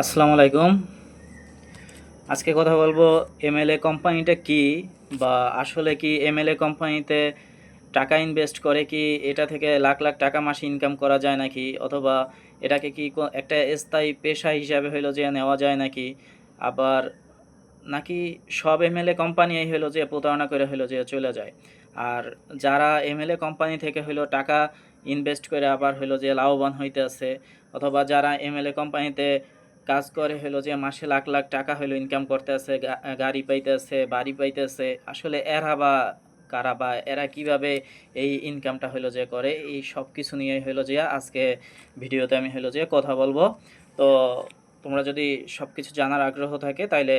আসসালামু আলাইকুম। আজকে কথা বলবো এমএলএ কোম্পানিটা কি, বা আসলে কি এমএলএ কোম্পানিতে টাকা ইনভেস্ট করে কি এটা থেকে লাখ লাখ টাকা মাসে ইনকাম করা যায় নাকি, অথবা এটাকে কি একটা স্থায়ী পেশা হিসাবে হইলো যে নেওয়া যায় নাকি, আবার নাকি সব এমএলএ কোম্পানি হইলো যে প্রতারণা করে হইলো যে চলে যায়। আর যারা এমএলএ কোম্পানি থেকে হইলো টাকা ইনভেস্ট করে আবার হইলো যে লাভবান হইতেছে, অথবা যারা এমএলএ কোম্পানিতে কাজ করে হইলো যে মাসে লাখ লাখ টাকা হইলো ইনকাম করতেছে, গাড়ি পাইতেছে, বাড়ি পাইতেছে, আসলে এরা বা কারা, বা এরা কিভাবে এই ইনকামটা হইলো যে করে, এই সব কিছু নিয়ে হইলো যে আজকে ভিডিওতে আমি হইলো যে কথা বলবো। তো তোমরা যদি সব কিছু জানার আগ্রহ থাকে তাইলে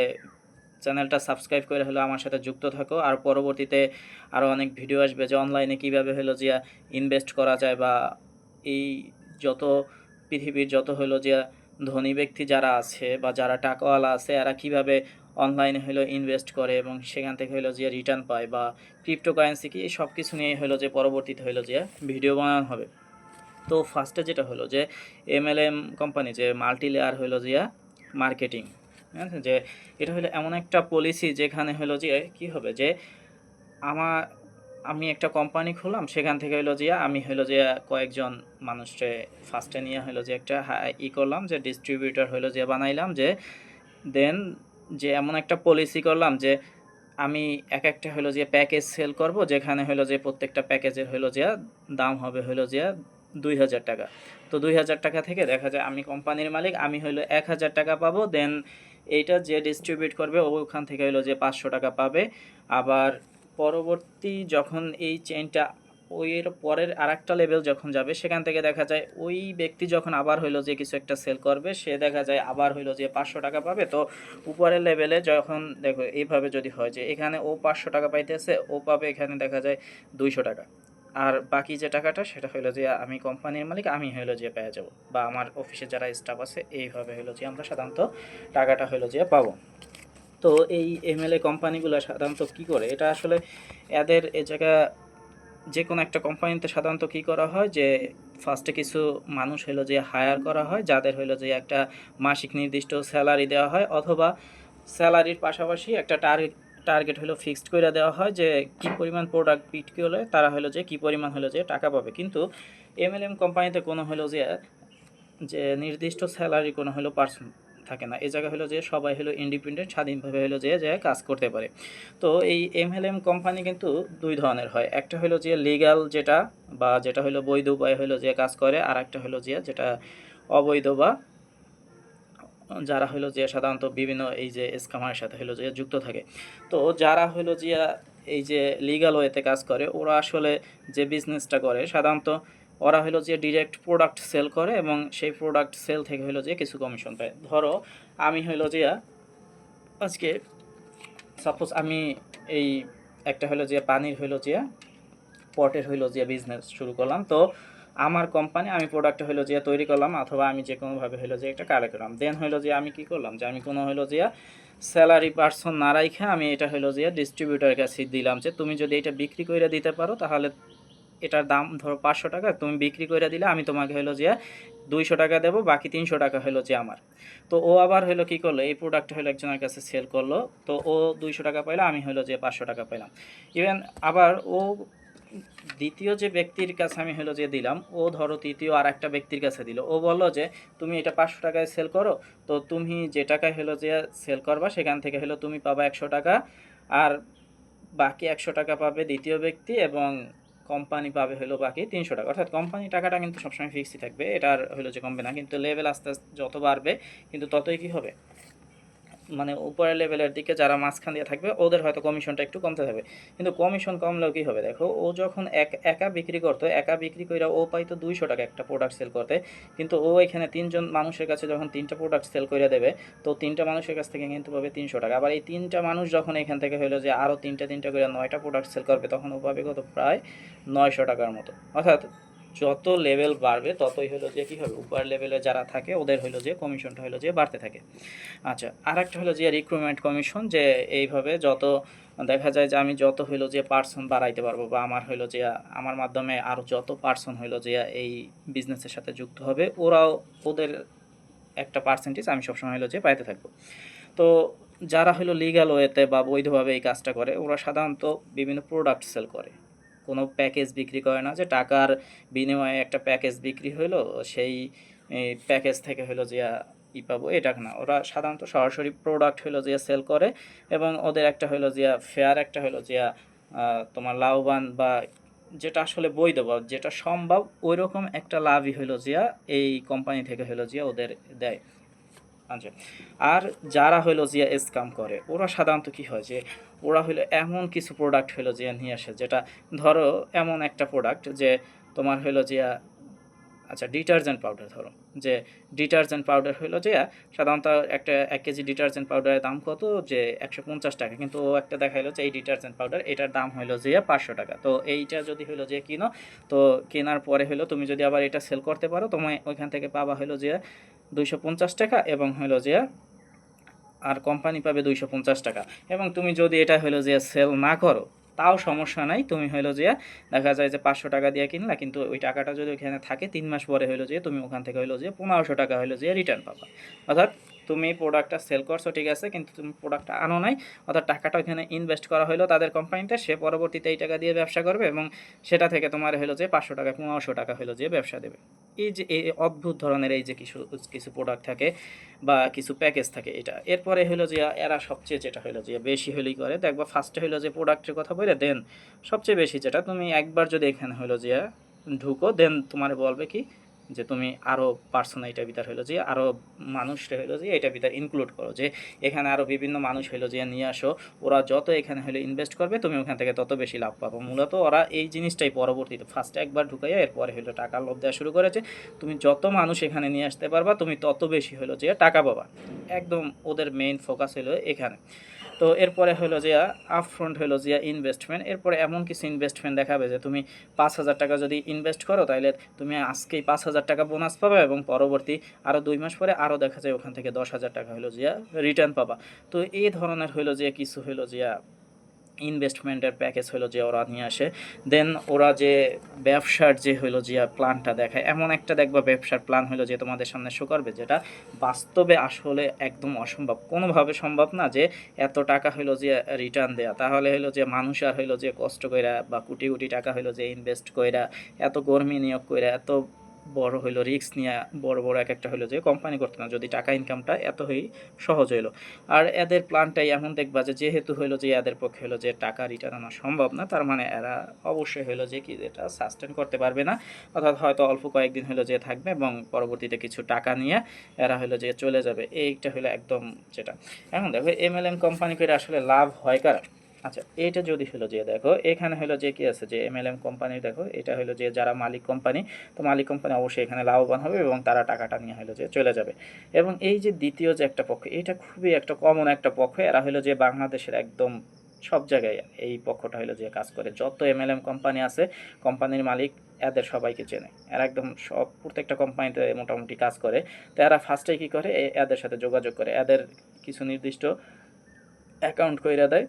চ্যানেলটা সাবস্ক্রাইব করে হলো আমার সাথে যুক্ত থাকো। আর পরবর্তীতে আরও অনেক ভিডিও আসবে যে অনলাইনে কীভাবে হলো যে ইনভেস্ট করা যায়, বা এই যত পৃথিবীর যত হলো যে ধনী ব্যক্তি যারা আছে বা যারা টাকাওয়ালা আছে এরা কিভাবে অনলাইনে হলো ইনভেস্ট করে এবং সেখান থেকে হলো যে রিটার্ন পায়, বা ক্রিপ্টোকারেন্সি কি, এই সব কিছু নিয়ে হলো যে পরবর্তীতে হলো যে ভিডিও বানানো হবে। তো ফার্স্টে যেটা হলো যে এমএলএম কোম্পানি যে মাল্টি লেয়ার হলো যে মার্কেটিং, ঠিক আছে, যে এটা হলো এমন একটা পলিসি যেখানে হলো যে কি হবে যে আমার আমি একটা কোম্পানি খুললাম, সেখান থেকে হলো যে আমি হলো যে কয়েকজন মানুষকে ফার্স্টে নিয়ে হলো যে একটা করলাম, যে ডিস্ট্রিবিউটর হলো যে বানাইলাম, যে দেন যে এমন একটা পলিসি করলাম যে আমি এক একটা হলো যে প্যাকেজ সেল করব, যেখানে হলো যে প্রত্যেকটা প্যাকেজের হলো যে দাম হবে হলো যে 2000 টাকা। তো 2000 টাকা থেকে দেখা যায় আমি কোম্পানির মালিক, আমি হলো 1000 টাকা পাবো। দেন এইটা যে ডিস্ট্রিবিউট করবে ওখান থেকে হলো যে 500 টাকা পাবে। আবার পরবর্তী যখন এই চেইনটা ওই এর পরের আরেকটা লেভেল যখন যাবে, সেখান থেকে দেখা যায় ওই ব্যক্তি যখন আবার হইলো যে কিছু একটা সেল করবে, সে দেখা যায় আবার হইলো যে 500 টাকা পাবে। তো উপরের লেভেলে যখন দেখো এইভাবে যদি হয় যে এখানে ও 500 টাকা পাইতেছে, ও পাবে এখানে দেখা যায় 200 টাকা, আর বাকি যে টাকাটা সেটা হইলো যে আমি কোম্পানির মালিক, আমি হইলো যে পেয়ে যাব, বা আমার অফিসে যারা স্টাফ আছে এইভাবে হইলো যে আমরা সাধারণত টাকাটা হইলো যে পাবো। তো এই এমএলএ কোম্পানিগুলো সাধারণত কী করে, এটা আসলে এদের এ জায়গা যে কোনো একটা কোম্পানিতে সাধারণত কী করা হয় যে ফার্স্টে কিছু মানুষ হলো যে হায়ার করা হয়, যাদের হলো যে একটা মাসিক নির্দিষ্ট স্যালারি দেওয়া হয়, অথবা স্যালারির পাশাপাশি একটা টার্গেট হলো ফিক্সড করে দেওয়া হয় যে কী পরিমাণ প্রোডাক্ট বিক্রি হলে তারা হলো যে কী পরিমাণ হলো যে টাকা পাবে। কিন্তু এমএলএম কোম্পানিতে কোনো হলো যে নির্দিষ্ট স্যালারি কোনো হলো পার্সন থাকে না। এ জায়গা হলো যে সবাই হলো ইন্ডিপেন্ডেন্ট, স্বাধীনভাবে হলো যে কাজ করতে পারে। তো এই এমএলএম কোম্পানি কিন্তু দুই ধরনের হয়, একটা হলো যে লিগ্যাল যেটা, বা যেটা হলো বৈধ উপায়ে হলো যে কাজ করে, আর একটা হলো যে যেটা অবৈধ, বা যারা হলো যে সাধারণত বিভিন্ন এই যে স্ক্যামের সাথে হলো যে যুক্ত থাকে। তো যারা হলো যে এই যে লিগ্যাল ওয়েতে কাজ করে, ওরা আসলে যে বিজনেসটা করে সাধারণত ওরা হলো যে ডিরেক্ট প্রোডাক্ট সেল করে এবং সেই প্রোডাক্ট সেল থেকে হলো যে কিছু কমিশন পায়। ধরো আমি হলো যে আজকে সাপোজ আমি এই একটা হলো যে পানির হলো যে পটের হইলো যে বিজনেস শুরু করলাম। তো আমার কোম্পানি, আমি প্রোডাক্টটা হইলো যে তৈরি করলাম, অথবা আমি যে কোনোভাবে হইলো যে একটা কালেক্ট করলাম। দেন হইলো যে আমি কি করলাম যে আমি কোনো হইলো যে স্যালারি পার্সন না রাইখা আমি এটা হইলো যে ডিস্ট্রিবিউটারের কাছে দিলাম, যে তুমি যদি এটা বিক্রি করে দিতে পারো তাহলে এটার দাম ধরো 500 টাকা, তুমি বিক্রি করে দিলে আমি তোমাকে হইলো যে 200 টাকা দেবো, বাকি 300 টাকা হইলো যে আমার। তো ও আবার হইলো কী করলো, এই প্রোডাক্টটা হইলো একজনের কাছে সেল করলো, তো ও 200 টাকা পাইলো, আমি হইলো যে 500 টাকা পাইলাম। ইভেন আবার ও দ্বিতীয় যে ব্যক্তির কাছে আমি হলো যে দিলাম, ও ধরো তৃতীয় আর একটা ব্যক্তির কাছে দিল, ও বললো যে তুমি এটা 500 টাকায় সেল করো, তো তুমি যে টাকায় হলো যে সেল করবা সেখান থেকে হলো তুমি পাবা 100 টাকা, আর বাকি 100 টাকা পাবে দ্বিতীয় ব্যক্তি, এবং কোম্পানি পাবে হলো বাকি 300 টাকা। অর্থাৎ কোম্পানি টাকাটা কিন্তু সবসময় ফিক্সই থাকবে, এটার হলো যে কমবে না। কিন্তু লেভেল আস্তে আস্তে যত বাড়বে কিন্তু ততই কী হবে, মানে উপরের লেভেলের দিকে যারা মাঝখান দিয়ে থাকবে ওদের হয়তো কমিশনটা একটু কমতে থাকবে। কিন্তু কমিশন কমলেও কী হবে, দেখো ও যখন একা বিক্রি করতো, একা বিক্রি করে ও পাইতো 200 টাকা একটা প্রোডাক্ট সেল করতে, কিন্তু ও এখানে তিনজন মানুষের কাছে যখন তিনটা প্রোডাক্ট সেল করে দেবে, তো তিনটা মানুষের কাছ থেকে কিন্তু পাবে 300 টাকা। আবার এই তিনটা মানুষ যখন এখান থেকে হলো যে আরও তিনটা তিনটা করে 9টা প্রোডাক্ট সেল করবে, তখন ও পাবে কত, প্রায় 900 টাকার মতো। অর্থাৎ যত লেভেল বাড়বে ততই হলো যে কী হবে, উপর লেভেলে যারা থাকে ওদের হলো যে কমিশনটা হলো যে বাড়তে থাকে। আচ্ছা, আরেকটা হলো যে রিক্রুটমেন্ট কমিশন, যে এইভাবে যত দেখা যায় যে আমি যত হইলো যে পার্সন বাড়াইতে পারবো, বা আমার হইলো যে আমার মাধ্যমে আরও যত পার্সন হইলো যে এই বিজনেসের সাথে যুক্ত হবে, ওরাও ওদের একটা পার্সেন্টেজ আমি সবসময় হলো যে পাইতে থাকবো। তো যারা হলো লিগ্যাল ওয়েতে বা বৈধভাবে এই কাজটা করে ওরা সাধারণত বিভিন্ন প্রোডাক্ট সেল করে, কোনো প্যাকেজ বিক্রি করে না যে টাকার বিনিময়ে একটা প্যাকেজ বিক্রি হলো সেই প্যাকেজ থেকে হলো যে পাবো, এটা না। ওরা সাধারণত সরাসরি প্রোডাক্ট হলো যে সেল করে এবং ওদের একটা হলো যে ফেয়ার একটা হলো যে তোমার লাভবান বা যেটা আসলে বৈধ বা যেটা সম্ভব ওই রকম একটা লাভই হলো যে এই কোম্পানি থেকে হলো যে ওদের দেয়। আচ্ছা, আর যারা হলো যে স্ক্যাম করে ওরা সাধারণত কি হয় যে ওরা হলো এমন কিছু প্রোডাক্ট হলো যে নিয়ে আসে, যেটা ধরো এমন একটা প্রোডাক্ট যে তোমার হলো যে আচ্ছা ডিটারজেন্ট পাউডার, ধরো যে ডিটারজেন্ট পাউডার হলো যে সাধারণত একটা 1 কেজি ডিটারজেন্ট পাউডারের দাম কত যে 150 টাকা, কিন্তু ও একটা দেখাইলো যে এই ডিটারজেন্ট পাউডার এটার দাম হলো যে 500 টাকা। তো এইটা যদি হলো যে কিনো, তো কেনার পরে হলো তুমি যদি আবার এটা সেল করতে পারো তুমি ওইখান থেকে পাবা হলো যে 250 টাকা এবং হলো যে আর কোম্পানি পাবে 250 টাকা। এবং তুমি যদি এটা হলো যে সেল না করো তাও সমস্যা নাই, তুমি হলো যে দেখা যায় যে 500 টাকা দিয়ে কিনলা, কিন্তু ওই টাকাটা যদি ওখানে থাকে 3 মাস পরে হলো যে তুমি ওখান থেকে হলো যে 1500 টাকা হলো যে রিটার্ন পাবা। অর্থাৎ তুমি প্রোডাক্টটা সেল করছো ঠিক আছে, কিন্তু তুমি প্রোডাক্টটা আনো নাই, অর্থাৎ টাকাটা ওখানে ইনভেস্ট করা হলো তাদের কোম্পানিতে, সে পরবর্তীতে এই টাকা দিয়ে ব্যবসা করবে এবং সেটা থেকে তোমার হলো যে 500 টাকা 1500 টাকা হলো যে ব্যবসা দেবে। এই যে এই অদ্ভুত ধরনের এই যে কিছু কিছু প্রোডাক্ট থাকে বা কিছু প্যাকেজ থাকে এটা। এরপরে হলো যে এরা সবচেয়ে যেটা হলো যে বেশি হলেই করে দেখবা, ফার্স্টে হলো যে প্রোডাক্টের কথা বলে দেন সবচেয়ে বেশি যেটা তুমি একবার যদি এখানে হলো যে ঢুকো দেন তোমার বলবে কি যে তুমি আরও পার্সন এটার ভিতর হলো যে আরও মানুষটা হলো যে এটার ভিতর ইনক্লুড করো, যে এখানে আরও বিভিন্ন মানুষ হলো যে নিয়ে আসো, ওরা যত এখানে হলো ইনভেস্ট করবে তুমি ওখান থেকে তত বেশি লাভ পাবো। মূলত ওরা এই জিনিসটাই পরবর্তীতে ফার্স্টে একবার ঢুকাইয়া এরপরে হলো টাকার লোভ দেওয়া শুরু করেছে, তুমি যত মানুষ এখানে নিয়ে আসতে পারবা তুমি তত বেশি হলো যে টাকা পাবা। একদম ওদের মেইন ফোকাস হলো এখানে। তো এরপরে হলো যে আপফ্রন্ট হলো যে ইনভেস্টমেন্ট, এরপরে এমন কিছু ইনভেস্টমেন্ট দেখাবে যে তুমি 5,000 টাকা যদি ইনভেস্ট করো তাহলে তুমি আজকেই 5,000 টাকা বোনাস পাবে এবং পরবর্তী আরও 2 মাস পরে আরও দেখা যায় ওখান থেকে 10,000 টাকা হলো যে রিটার্ন পাবা। তো এই ধরনের হলো যে কিছু হলো যে ইনভেস্টমেন্টের প্যাকেজ হলো যে ওরা নিয়ে আসে। দেন ওরা যে ব্যবসার যে হলো যে প্ল্যানটা দেখায়, এমন একটা দেখবা ব্যবসার প্ল্যান হলো যে তোমাদের সামনে শো করবে যেটা বাস্তবে আসলে একদম অসম্ভব, কোনোভাবে সম্ভব না যে এত টাকা হলো যে রিটার্ন দেয়া। তাহলে হলো যে মানুষ আর হলো যে কষ্ট কইরা বা কোটি কোটি টাকা হলো যে ইনভেস্ট কইরা এত কর্মী নিয়োগ কইরা এত বড় হইলো রিস্ক নিয়ে বড় বড় এক একটা হইলো যে কোম্পানি করতে না যদি টাকা ইনকামটা এতই সহজ হইলো। আর এদের প্ল্যানটাই এমন দেখবা যে যেহেতু হইলো যে এদের পক্ষে হলো যে টাকা রিটার্ন আনা সম্ভব না, তার মানে এরা অবশ্যই হইলো যে কি যেটা সাস্টেন করতে পারবে না, অর্থাৎ হয়তো অল্প কয়েকদিন হলো যে থাকবে এবং পরবর্তীতে কিছু টাকা নিয়ে এরা হলো যে চলে যাবে। এইটা হলো একদম যেটা। এখন দেখো এমএলএম কোম্পানি করে আসলে লাভ হয় কারা। আচ্ছা, এটা যদি হলো যে দেখো এখানে হলো যে কি আছে যে এমএলএম কোম্পানি, দেখো এটা হলো যে যারা মালিক কোম্পানি, তো মালিক কোম্পানি অবশ্যই এখানে লাভবান হবে এবং তারা টাকাটা নিয়ে হলো যে চলে যাবে। এবং এই যে দ্বিতীয় যে একটা পক্ষ, এটা খুবই একটা কমন একটা পক্ষ, এরা হলো যে বাংলাদেশের একদম সব জায়গায় এই পক্ষটা হলো যে কাজ করে, যত এমএলএম কোম্পানি আছে কোম্পানির মালিক এদের সবাইকে চেনে, এরা একদম সব প্রত্যেকটা কোম্পানিতে মোটামুটি কাজ করে। তো এরা ফার্স্টে কী করে এদের সাথে যোগাযোগ করে, এদের কিছু নির্দিষ্ট অ্যাকাউন্ট কইরা দেয়,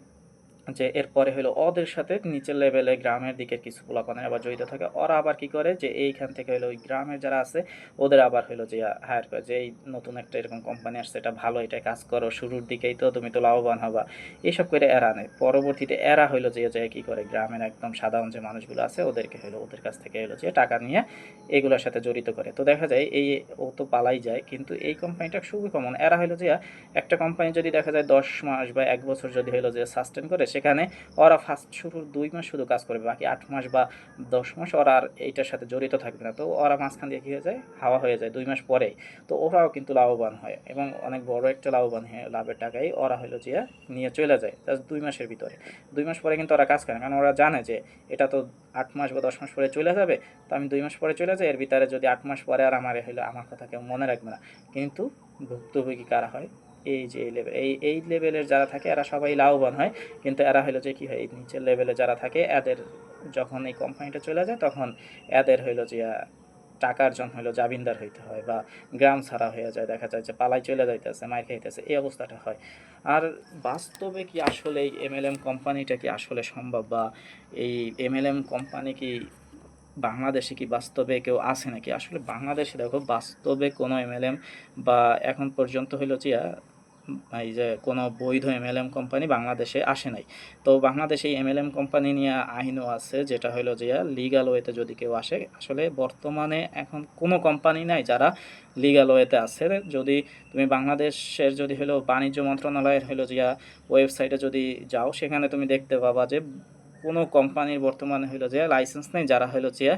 যে এরপরে হলো ওদের সাথে নিচের লেভেলে গ্রামের দিকের কিছু পোলাপানে আবার জড়িত থাকে, ওরা আবার কি করে যে এইখান থেকে হলো ওই গ্রামের যারা আছে ওদের আবার হলো যে হায়ার করে যে এই নতুন একটা এরকম কোম্পানি আসছে, এটা ভালো, এটা কাজ করো, শুরুর দিকেই তো তুমি তো লাভবান হবা, এইসব করে এরা নেয়। পরবর্তীতে এরা হলো যে কী করে গ্রামের একদম সাধারণ যে মানুষগুলো আছে ওদেরকে হলো ওদের কাছ থেকে হলো যে টাকা নিয়ে এগুলোর সাথে জড়িত করে। তো দেখা যায় এই ও তো পালাই যায়, কিন্তু এই কোম্পানিটা খুবই কমন। এরা হলো যে একটা কোম্পানি যদি দেখা যায় 10 মাস বা 1 বছর যদি হলো যে সাস্টেন করে, সেখানে ওরা ফার্স্ট শুরুর 2 মাস শুধু কাজ করবে, বাকি 8 মাস বা 10 মাস ওরা আর এইটার সাথে জড়িত থাকবে না। তো ওরা মাঝখান দিয়ে কী হয়ে যায়, হাওয়া হয়ে যায় 2 মাস পরেই। তো ওরাও কিন্তু লাভবান হয় এবং অনেক বড় একটা লাভবান হয়, লাভের টাকাই ওরা হলো যে নিয়ে চলে যায় জাস্ট 2 মাসের ভিতরে। 2 মাস পরে কিন্তু ওরা কাজ করে না, কারণ ওরা জানে যে এটা তো 8 মাস বা 10 মাস পরে চলে যাবে, তো আমি 2 মাস পরে চলে যাই, এর ভিতরে যদি 8 মাস পরে আর আমার হলো আমার কথা কেউ মনে রাখবে না। কিন্তু ভুক্তভোগী কারা হয়, এই যে এই লেভেল এই লেভেলের যারা থাকে এরা সবাই লাভবান হয়, কিন্তু এরা হলো যে কী হয় এই নিচের লেভেলে যারা থাকে এদের যখন এই কোম্পানিটা চলে যায় তখন এদের হইলো যে টাকার জন্য হলো জামিনদার হইতে হয় বা গ্রাম ছাড়া হয়ে যায়, দেখা যায় যে পালাই চলে যাইতেছে, মার খাইতেছে, এই অবস্থাটা হয়। আর বাস্তবে কি আসলে এই এমএলএম কোম্পানিটা কি আসলে সম্ভব, বা এই এমএলএম কোম্পানি কি বাংলাদেশে কি বাস্তবে কেউ আছে নাকি? আসলে বাংলাদেশে দেখো বাস্তবে কোনো এমএলএম বা এখন পর্যন্ত হইলো যে এই যে কোনো বৈধ এমএলএম কোম্পানি বাংলাদেশে আসে নাই। তো বাংলাদেশে এমএলএম কোম্পানি নিয়ে আইনও আছে, যেটা হইলো যে লিগ্যাল ওয়েতে যদি কেউ আসে। আসলে বর্তমানে এখন কোনো কোম্পানি নাই যারা লিগ্যাল ওয়েতে আছে। যদি তুমি বাংলাদেশের যদি হলো বাণিজ্য মন্ত্রণালয়ের হলো যে ওয়েবসাইটে যদি যাও, সেখানে তুমি দেখতে পাবা যে কোনো কোম্পানির বর্তমানে হইলো যে লাইসেন্স নেই, যারা হইলো যে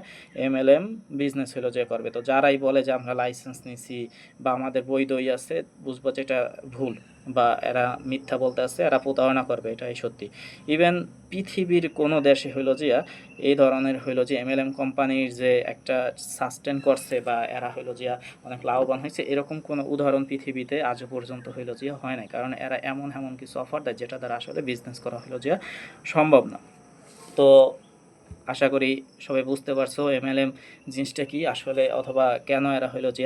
এমএলএম বিজনেস হইলো যে করবে। তো যারাই বলে যে আমরা লাইসেন্স নিছি বা আমাদের বৈধই আছে, বুঝবো যে এটা ভুল বা এরা মিথ্যা বলতে আছে, এরা প্রতারণা করবে, এটাই সত্যি। ইভেন পৃথিবীর কোনো দেশে হইলো যে এই ধরনের হইলো যে এমএলএম কোম্পানির যে একটা সাস্টেন করছে বা এরা হইলো যে অনেক লাভবান হয়েছে, এরকম কোনো উদাহরণ পৃথিবীতে আজও পর্যন্ত হইলো যে হয় নাই। কারণ এরা এমন এমন কিছু অফার দেয় যেটা দ্বারা আসলে বিজনেস করা হইলো যে সম্ভব না। তো আশা করি সবাই বুঝতে পারছো এমএলএম জিনিসটা কি আসলে, অথবা কেন এরা হইলো যে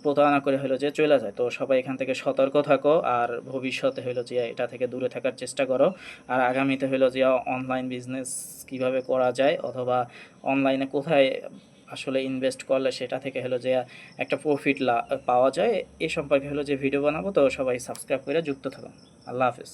প্রতারণা করে হইলো যে চলে যায়। তো সবাই এখান থেকে সতর্ক থাকো, আর ভবিষ্যতে হইলো যে এটা থেকে দূরে থাকার চেষ্টা করো। আর আগামীতে হইলো যে অনলাইন বিজনেস কিভাবে করা যায়, অথবা অনলাইনে কোথায় আসলে ইনভেস্ট করলে সেটা থেকে হলো যে একটা প্রফিট পাওয়া যায়, এ সম্পর্কে হলো যে ভিডিও বানাবো। তো সবাই সাবস্ক্রাইব করে যুক্ত থাকো। আল্লাহ হাফেজ।